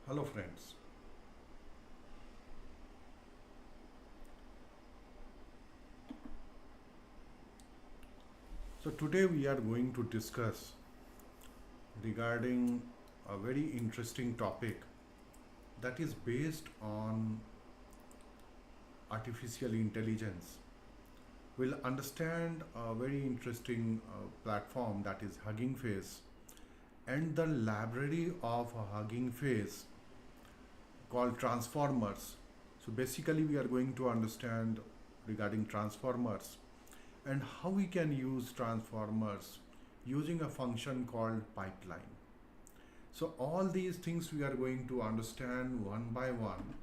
Hello friends. So today we are going to discuss regarding a very interesting topic that is based on artificial intelligence. We'll understand a very interesting platform that is HuggingFace and the library of HuggingFace called transformers. So basically we are going to understand regarding transformers and how we can use transformers using a function called pipeline. So all these things we are going to understand one by one.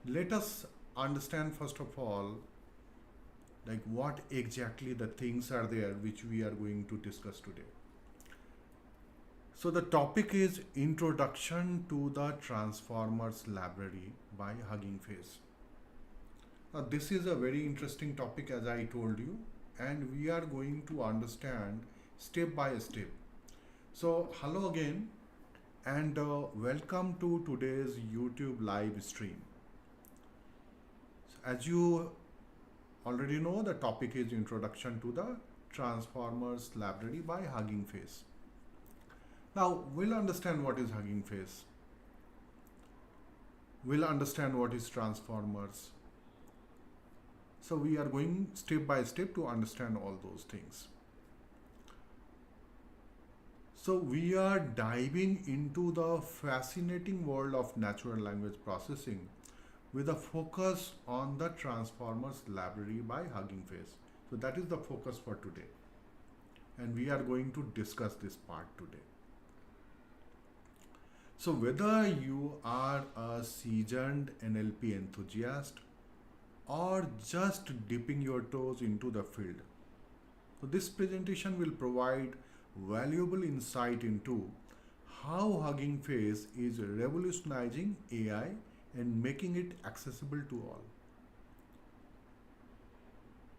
Let us understand first of all like what exactly the things are there which we are going to discuss today. So the topic is Introduction to the Transformers Library by HuggingFace. Now this is a very interesting topic as I told you, and we are going to understand step by step. So hello again and welcome to today's YouTube live stream. So, as you already know, the topic is Introduction to the Transformers Library by HuggingFace. Now we'll understand what is HuggingFace. We'll understand what is transformers. So we are going step by step to understand all those things. So we are diving into the fascinating world of natural language processing with a focus on the Transformers Library by HuggingFace. So that is the focus for today. And we are going to discuss this part today. So whether you are a seasoned NLP enthusiast or just dipping your toes into the field, so this presentation will provide valuable insight into how HuggingFace is revolutionizing AI and making it accessible to all.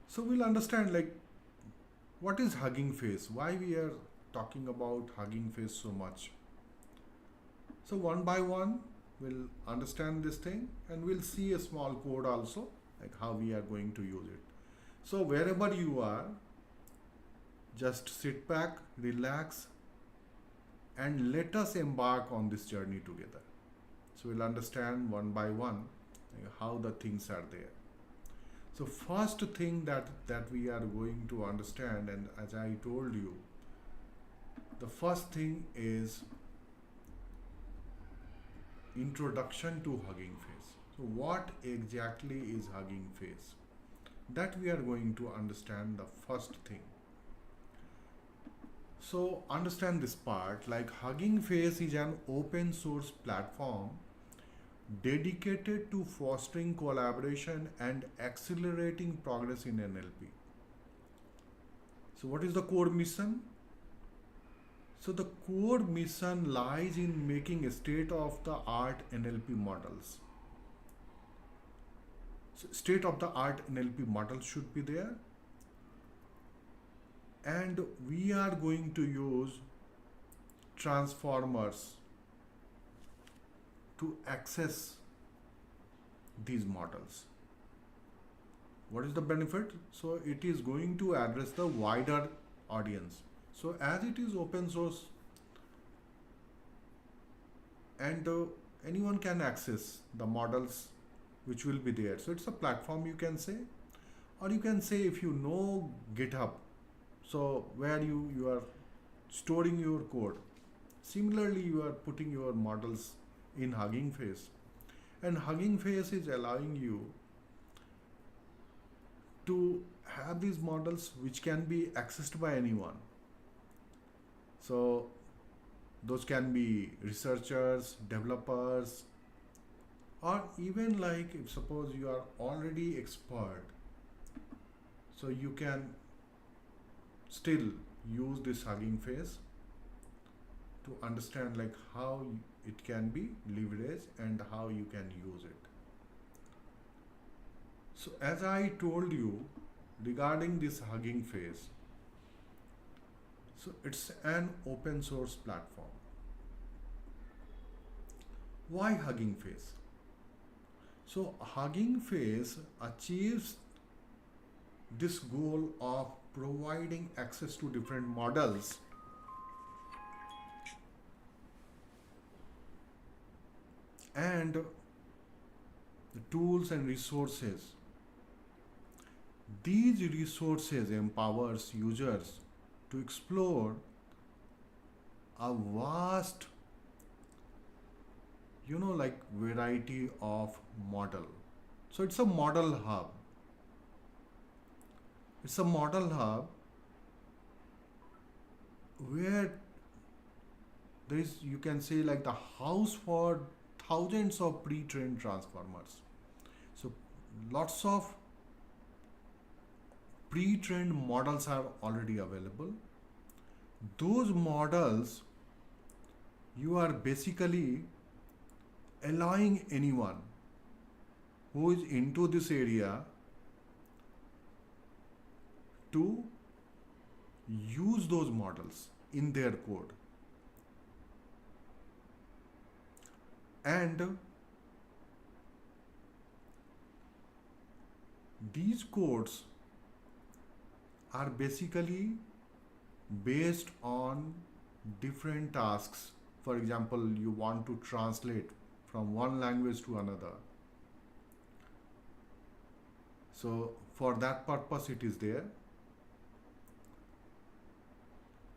So we'll understand like what is HuggingFace, why we are talking about HuggingFace so much. So one by one, we'll understand this thing and we'll see a small code also, like how we are going to use it. So wherever you are, just sit back, relax, and let us embark on this journey together. So we'll understand one by one like, how the things are there. So first thing that we are going to understand, and as I told you, the first thing is introduction to HuggingFace. So what exactly is HuggingFace? That we are going to understand the first thing. So understand this part, like HuggingFace is an open source platform dedicated to fostering collaboration and accelerating progress in NLP. So what is the core mission? So the core mission lies in making state-of-the-art NLP models. So state-of-the-art NLP models should be there. And we are going to use transformers to access these models. What is the benefit? So it is going to address the wider audience. So as it is open source and anyone can access the models which will be there. So it's a platform you can say, or you can say if you know GitHub, so where you are storing your code. Similarly, you are putting your models in HuggingFace, and HuggingFace is allowing you to have these models which can be accessed by anyone. So those can be researchers, developers, or even like if suppose you are already expert, so you can still use this HuggingFace to understand like how it can be leveraged and how you can use it. So as I told you regarding this HuggingFace, so it's an open source platform. Why Hugging Face? So Hugging Face achieves this goal of providing access to different models and the tools and resources. These resources empowers users to explore a vast, like variety of model. So it's a model hub. It's a model hub where there is, you can say, like the house for thousands of pre-trained transformers. So lots of pre-trained models are already available. Those models, you are basically allowing anyone who is into this area to use those models in their code. And these codes are basically based on different tasks. For example, you want to translate from one language to another. So for that purpose it is there.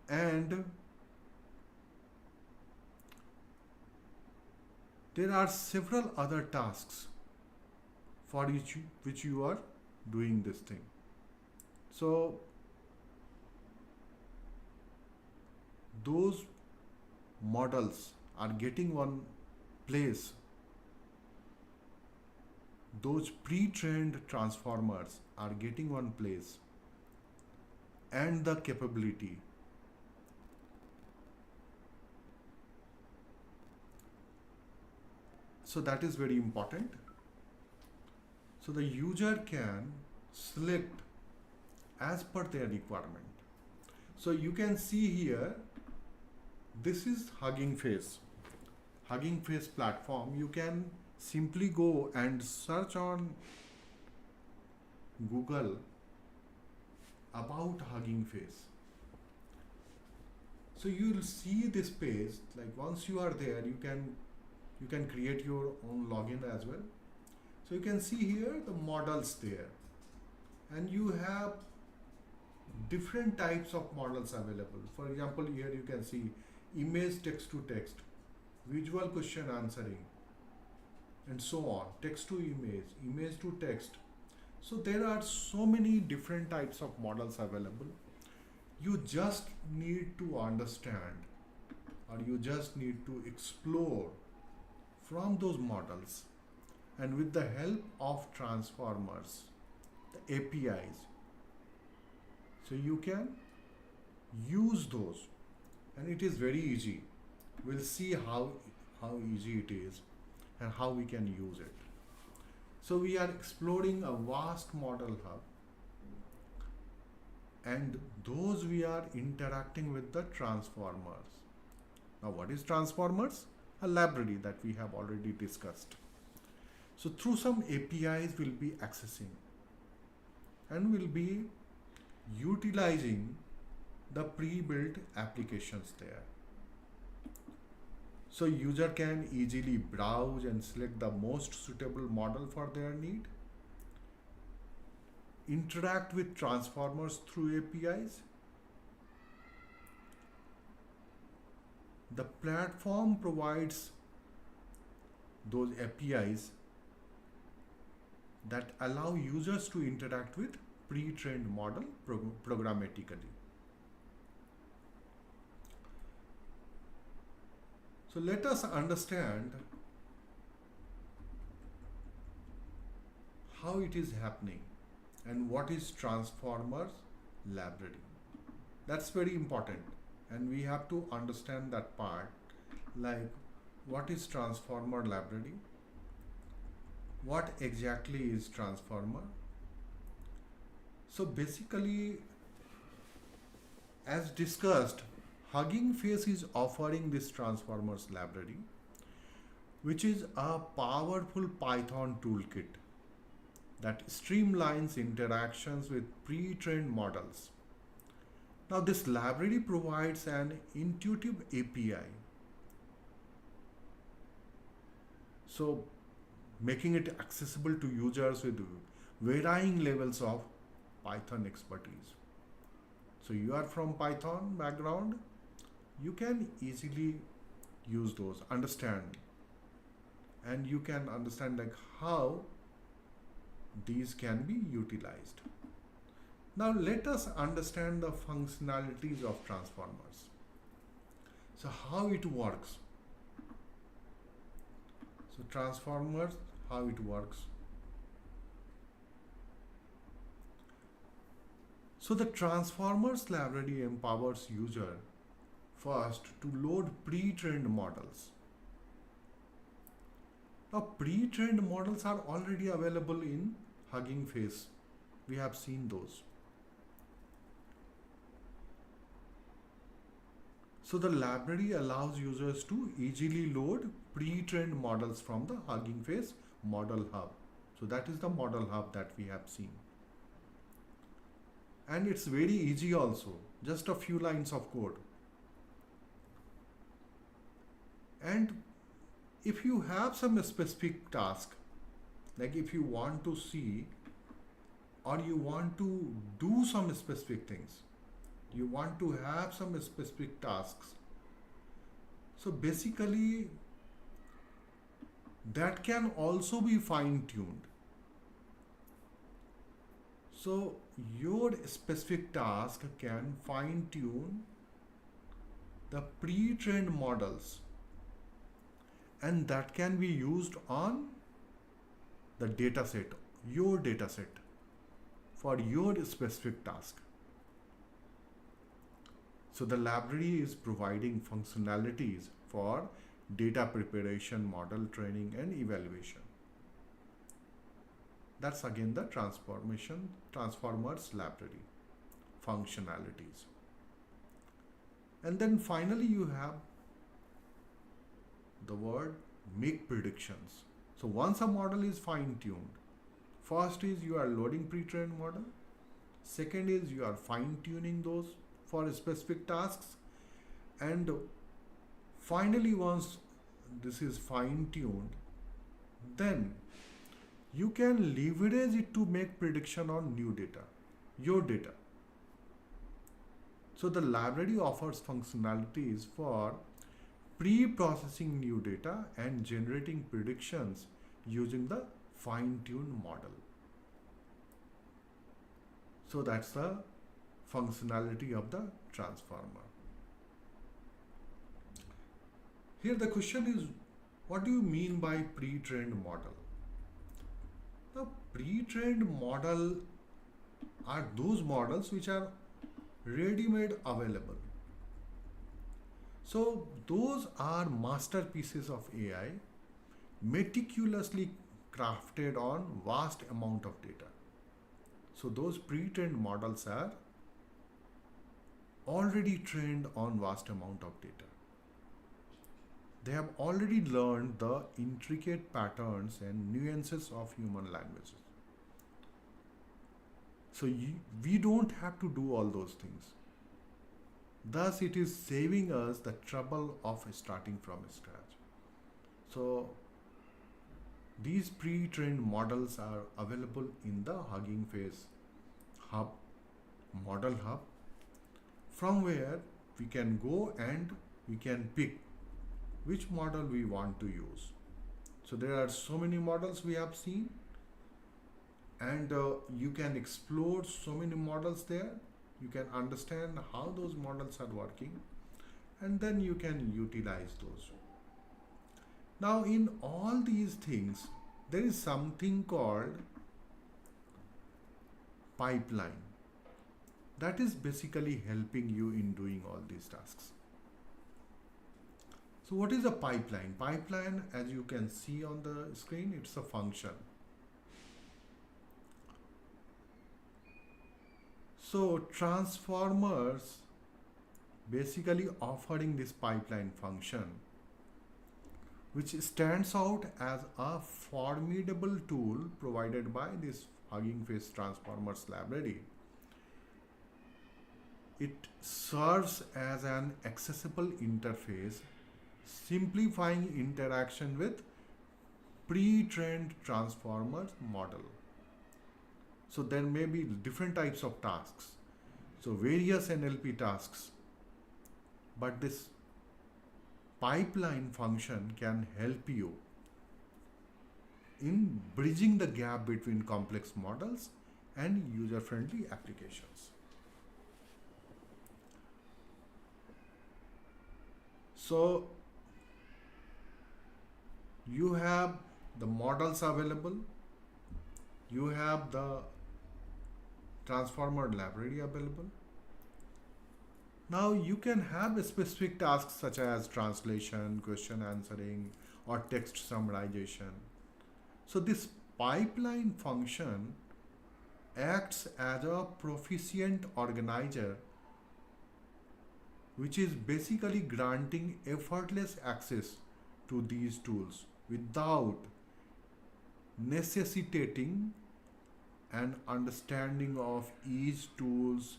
And there are several other tasks for which you are doing this thing. So those models are getting one place. Those pre-trained transformers are getting one place, and the capability. So that is very important. So the user can select as per their requirement. So you can see here, this is Hugging Face. Hugging Face platform. You can simply go and search on Google about Hugging Face. So you'll see this page. Like once you are there, you can create your own login as well. So you can see here the models there, and you have different types of models available. For example, here you can see image text to text, visual question answering, and so on, text to image, image to text. So there are so many different types of models available. You just need to understand, or you just need to explore from those models, and with the help of transformers, the APIs, so you can use those, and it is very easy. We'll see how easy it is and how we can use it. So we are exploring a vast model hub, and those we are interacting with the transformers. Now what is transformers? A library that we have already discussed. So through some APIs we'll be accessing, and we'll be utilizing the pre-built applications there. So user can easily browse and select the most suitable model for their need, interact with transformers through APIs. The platform provides those APIs that allow users to interact with pre-trained model programmatically. So let us understand how it is happening and what is transformers library. That's very important, and we have to understand that part, like what is transformer library, what exactly is transformer. So basically, as discussed, Hugging Face is offering this transformers library which is a powerful Python toolkit that streamlines interactions with pre-trained models. Now, this library provides an intuitive API, so making it accessible to users with varying levels of Python expertise. So, you are from Python background, you can easily use those, understand, and you can understand like how these can be utilized. Now let us understand the functionalities of transformers. So how it works. So transformers, how it works. So the transformers library empowers user first to load pre-trained models. Now pre-trained models are already available in HuggingFace. We have seen those. So the library allows users to easily load pre-trained models from the HuggingFace Model Hub. So that is the Model Hub that we have seen. And it's very easy also, just a few lines of code. And if you have some specific task, like if you want to see or you want to do some specific things, you want to have some specific tasks. So basically, that can also be fine-tuned. So your specific task can fine-tune the pre-trained models, and that can be used on the dataset, your dataset, for your specific task. So the library is providing functionalities for data preparation, model training, and evaluation. That's again the transformers library functionalities. And then finally you have the word make predictions. So once a model is fine-tuned, first is you are loading pre-trained model. Second is you are fine-tuning those for specific tasks. And finally, once this is fine-tuned, then you can leverage it to make prediction on new data, your data. So the library offers functionalities for pre-processing new data and generating predictions using the fine-tuned model. So that's the functionality of the transformer. Here the question is, what do you mean by pre-trained model? The pre-trained model are those models which are ready-made available. So those are masterpieces of AI meticulously crafted on vast amount of data. So those pre-trained models are already trained on vast amount of data. They have already learned the intricate patterns and nuances of human languages. So we don't have to do all those things. Thus, it is saving us the trouble of starting from scratch. So these pre-trained models are available in the HuggingFace Hub, Model Hub, from where we can go and we can pick which model we want to use. So there are so many models we have seen, and you can explore so many models there. You can understand how those models are working, and then you can utilize those. Now in all these things, there is something called pipeline that is basically helping you in doing all these tasks. So what is a pipeline? Pipeline, as you can see on the screen, it's a function. So transformers basically offering this pipeline function which stands out as a formidable tool provided by this Hugging Face Transformers library. It serves as an accessible interface, simplifying interaction with pre-trained transformers model. So there may be different types of tasks. So various NLP tasks, but this pipeline function can help you in bridging the gap between complex models and user-friendly applications. So you have the models available, you have the transformer library available. Now you can have specific tasks such as translation, question answering, or text summarization. So this pipeline function acts as a proficient organizer, which is basically granting effortless access to these tools without necessitating an understanding of each tool's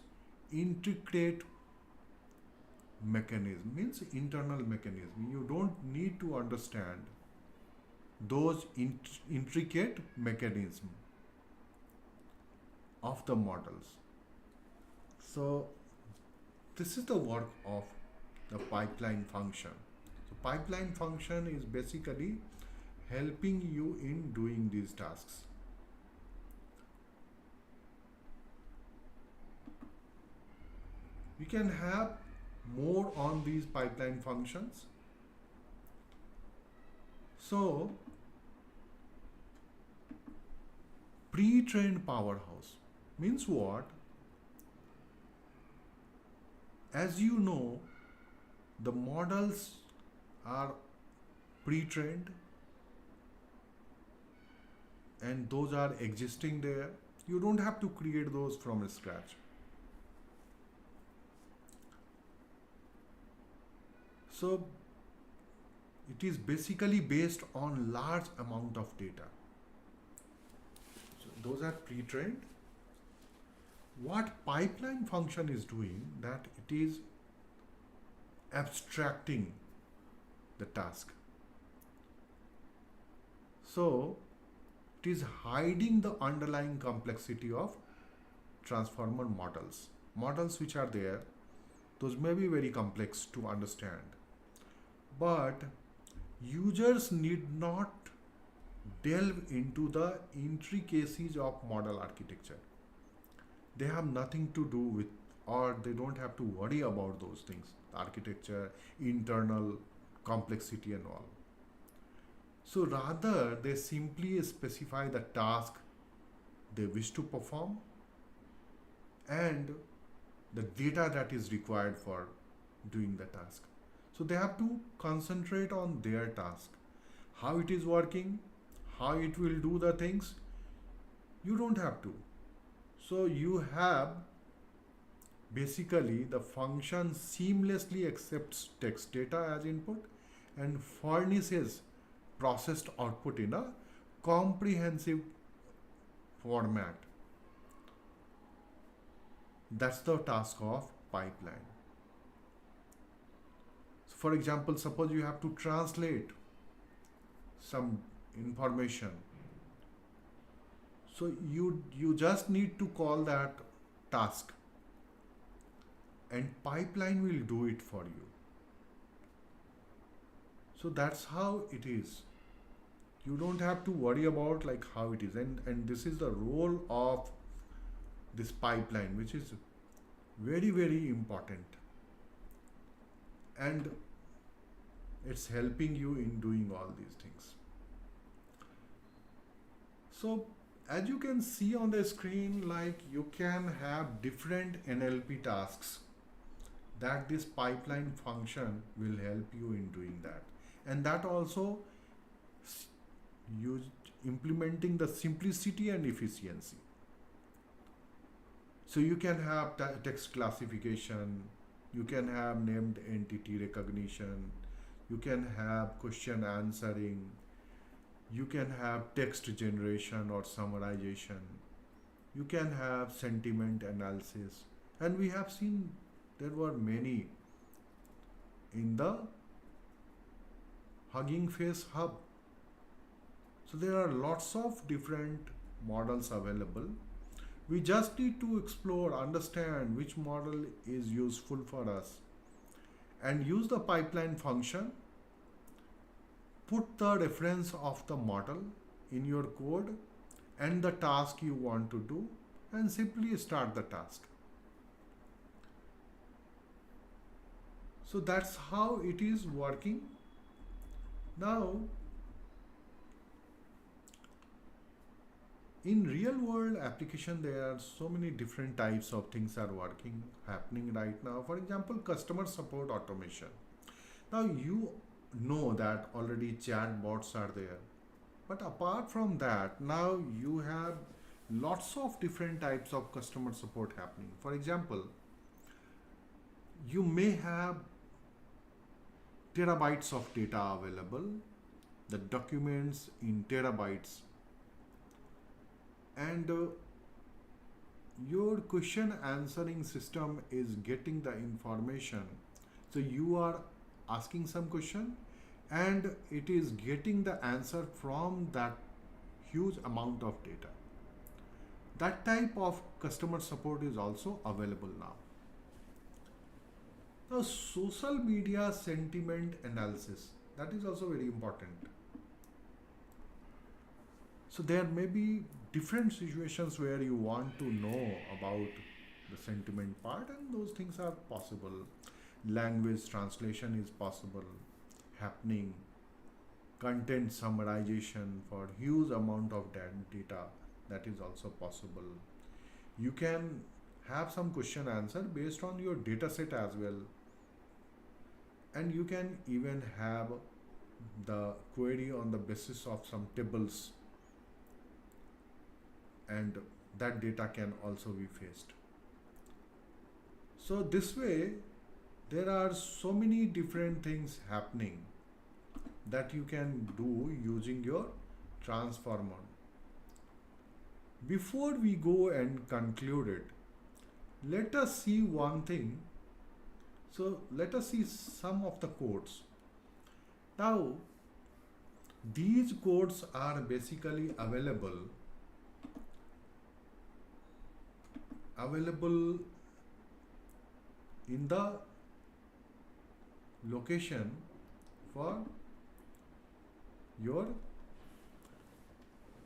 intricate mechanism, means internal mechanism. You don't need to understand those intricate mechanism of the models. So this is the work of the pipeline function. So pipeline function is basically helping you in doing these tasks. You can have more on these pipeline functions. So pre-trained powerhouse means what? As you know, the models are pre-trained and those are existing there. You don't have to create those from scratch. So it is basically based on large amount of data. So those are pre-trained. What pipeline function is doing, that it is abstracting the task. So it is hiding the underlying complexity of transformer models. Models which are there, those may be very complex to understand. But users need not delve into the intricacies of model architecture. They have nothing to do with, or they don't have to worry about those things, architecture, internal complexity and all. So rather, they simply specify the task they wish to perform and the data that is required for doing the task. So they have to concentrate on their task, how it is working, how it will do the things. You don't have to. So you have basically the function seamlessly accepts text data as input and furnishes processed output in a comprehensive format. That's the task of pipeline. So for example, suppose you have to translate some information. So you just need to call that task and pipeline will do it for you. So that's how it is. You don't have to worry about like how it is, and this is the role of this pipeline, which is very, very important, and it's helping you in doing all these things. So as you can see on the screen, like you can have different NLP tasks that this pipeline function will help you in doing that, and that also use implementing the simplicity and efficiency. So you can have text classification, you can have named entity recognition, you can have question answering, you can have text generation or summarization, you can have sentiment analysis, and we have seen there were many in the Hugging Face Hub. So there are lots of different models available. We just need to explore, understand which model is useful for us, and use the pipeline function. Put the reference of the model in your code and the task you want to do, and simply start the task. So that's how it is working. Now, in real world application, there are so many different types of things are happening right now. For example, customer support automation. Now you know that already chatbots are there. But apart from that, now you have lots of different types of customer support happening. For example, you may have terabytes of data available, the documents in terabytes, and your question answering system is getting the information. So you are asking some question and it is getting the answer from that huge amount of data. That type of customer support is also available now. Now, social media sentiment analysis, that is also very important. So there may be different situations where you want to know about the sentiment part, and those things are possible. Language translation is possible, happening. Content summarization for huge amount of data, that is also possible. You can have some question answer based on your data set as well. And you can even have the query on the basis of some tables, and that data can also be fetched. So this way, there are so many different things happening that you can do using your transformer. Before we go and conclude it, let us see one thing. So let us see some of the codes. Now, these codes are basically available in the location for your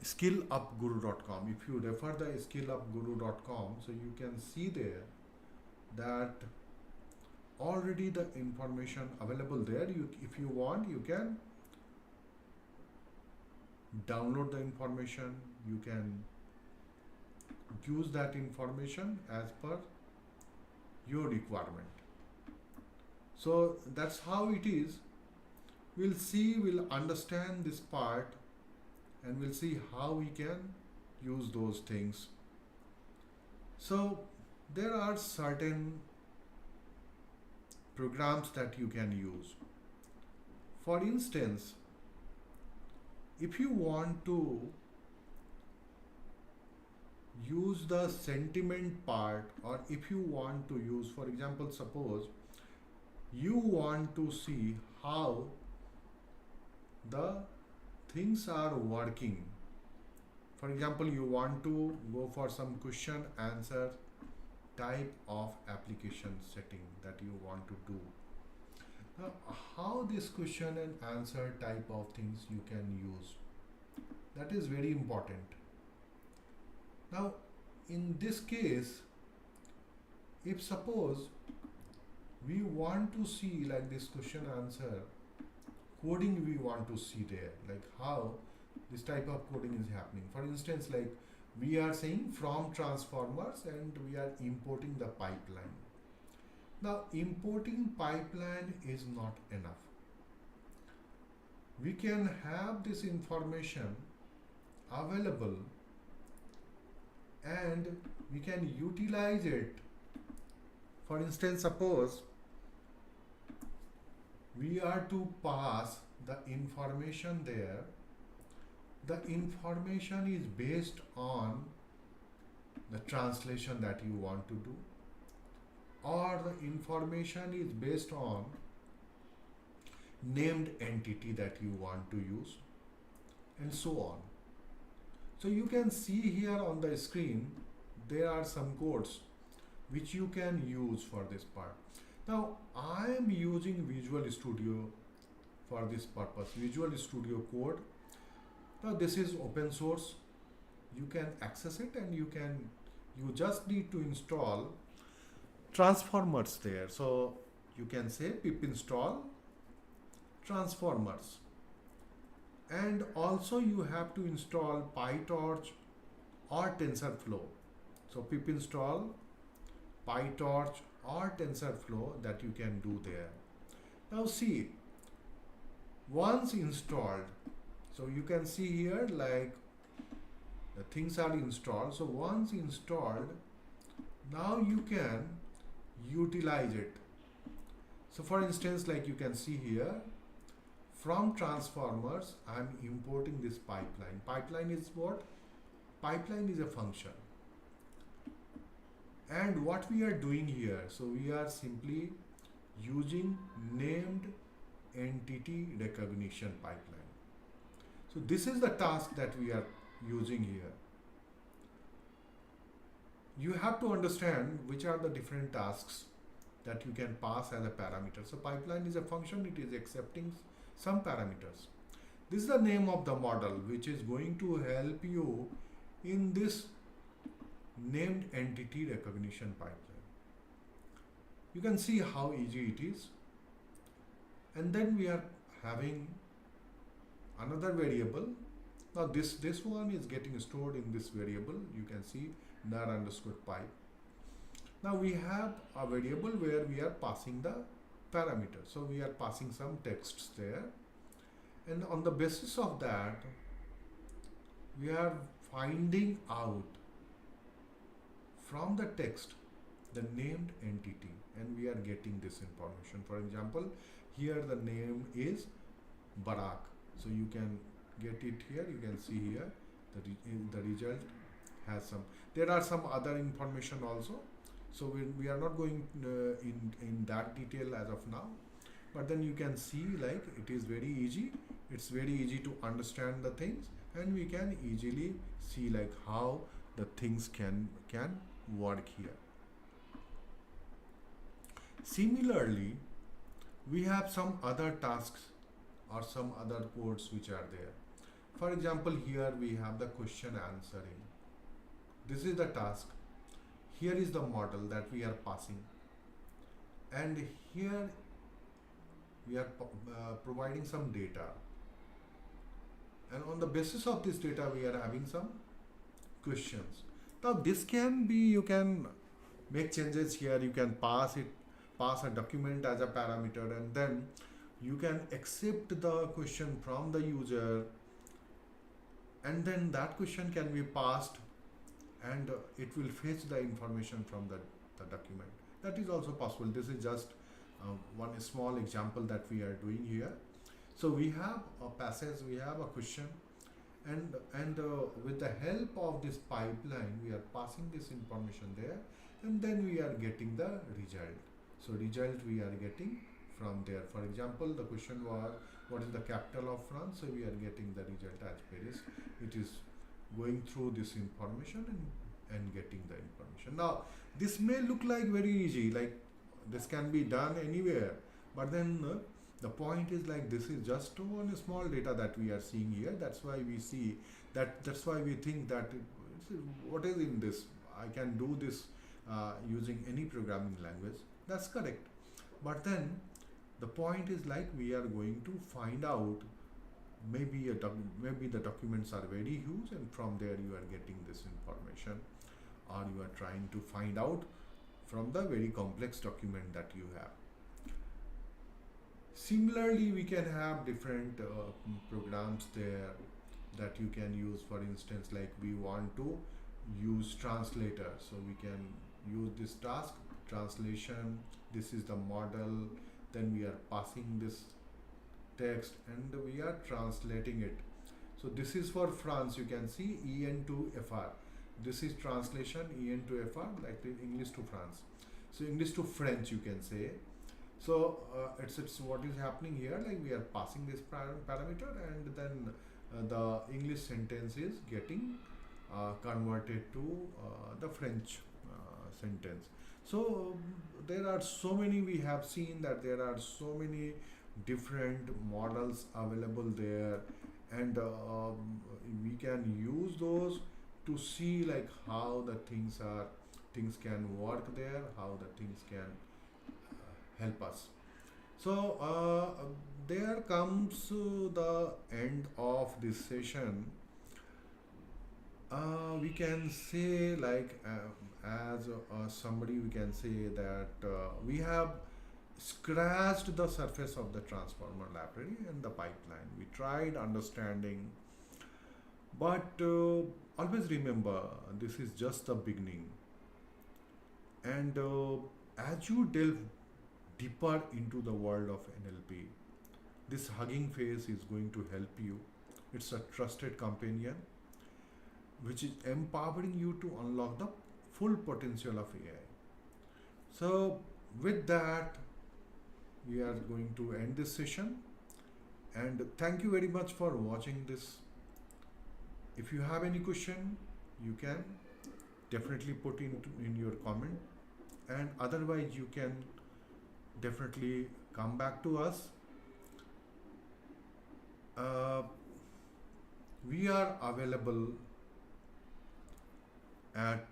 skillupguru.com. If you refer the skillupguru.com, so you can see there that already the information available there. If you want, you can download the information. You can use that information as per your requirement. So that's how it is. We'll understand this part, and we'll see how we can use those things. So there are certain programs that you can use. For instance, if you want to use the sentiment part, or if you want to use, for example, suppose you want to see how the things are working. For example, you want to go for some question answer type of application setting that you want to do. Now, how this question and answer type of things you can use, that is very important. Now, in this case, if suppose we want to see like this question answer coding, we want to see there, like how this type of coding is happening. For instance, like we are saying from transformers and we are importing the pipeline. Now, importing pipeline is not enough. We can have this information available and we can utilize it. For instance, suppose we are to pass the information there. The information is based on the translation that you want to do, or the information is based on named entity that you want to use, and so on. So you can see here on the screen there are some codes which you can use for this part. Now I am using Visual Studio for this purpose. Visual Studio Code. Now this is open source. You can access it, and you just need to install transformers there. So you can say pip install transformers, and also you have to install PyTorch or TensorFlow. So pip install PyTorch or TensorFlow, that you can do there. Now see, once installed, so you can see here like the things are installed. So once installed, now you can utilize it. So for instance, like you can see here, from transformers, I'm importing this pipeline. Pipeline is what? Pipeline is a function. And what we are doing here, so we are simply using named entity recognition pipeline. So this is the task that we are using here. You have to understand which are the different tasks that you can pass as a parameter. So pipeline is a function, it is accepting some parameters. This is the name of the model which is going to help you in this named entity recognition pipeline. You can see how easy it is. And then we are having another variable. Now this one is getting stored in this variable. You can see nar underscore pipe. Now we have a variable where we are passing the parameters. So we are passing some texts there, and on the basis of that we are finding out from the text the named entity, and we are getting this information. For example, here the name is Barak, so you can get it here. You can see here the result has some, there are some other information also. So we are not going in that detail as of now, but then you can see like it is very easy. It's very easy to understand the things, and we can easily see like how the things can work here. Similarly, we have some other tasks or some other codes which are there. For example, here we have the question answering. This is the task. Here is the model that we are passing, and here we are providing some data, and on the basis of this data we are having some questions. Now this can be, you can make changes here. You can pass a document as a parameter, and then you can accept the question from the user, and then that question can be passed, and it will fetch the information from the document. That is also possible. This is just one small example that we are doing here. So we have a passage, we have a question, and with the help of this pipeline we are passing this information there, and then we are getting the result. So result we are getting from there. For example, the question was what is the capital of France, so we are getting the result as Paris. It is going through this information and getting the information. Now this may look like very easy, like this can be done anywhere, but then the point is like this is just one small data that we are seeing here. That's why we see that, that's why we think that what is in this, I can do this using any programming language. That's correct, but then the point is like we are going to find out, maybe the documents are very huge, and from there you are getting this information, or you are trying to find out from the very complex document that you have. Similarly, we can have different programs there that you can use. For instance, like we want to use translator, so we can use this task translation. This is the model, then we are passing this text and we are translating it. So this is for France, you can see EN to FR. This is translation EN to FR, like the English to France. So English to French, you can say. So it's what is happening here, like we are passing this parameter, and then the English sentence is getting converted to the French sentence. So there are so many, we have seen that there are so many different models available there, and we can use those to see like how the things can work there, how the things can help us. So there comes the end of this session. We can say like as somebody, we can say that we have scratched the surface of the transformer library and the pipeline. We tried understanding, but always remember this is just the beginning. And as you delve deeper into the world of NLP, this Hugging Face is going to help you. It's a trusted companion which is empowering you to unlock the full potential of AI. So, with that, we are going to end this session. And thank you very much for watching this. If you have any question, you can definitely put in your comment. And otherwise, you can definitely come back to us. We are available at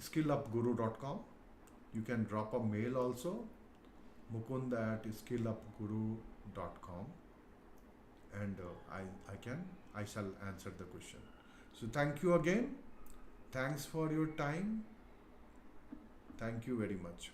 skillupguru.com. You can drop a mail also, mukunda@skillupguru.com, and I shall answer the question. So thank you again. Thanks for your time. Thank you very much.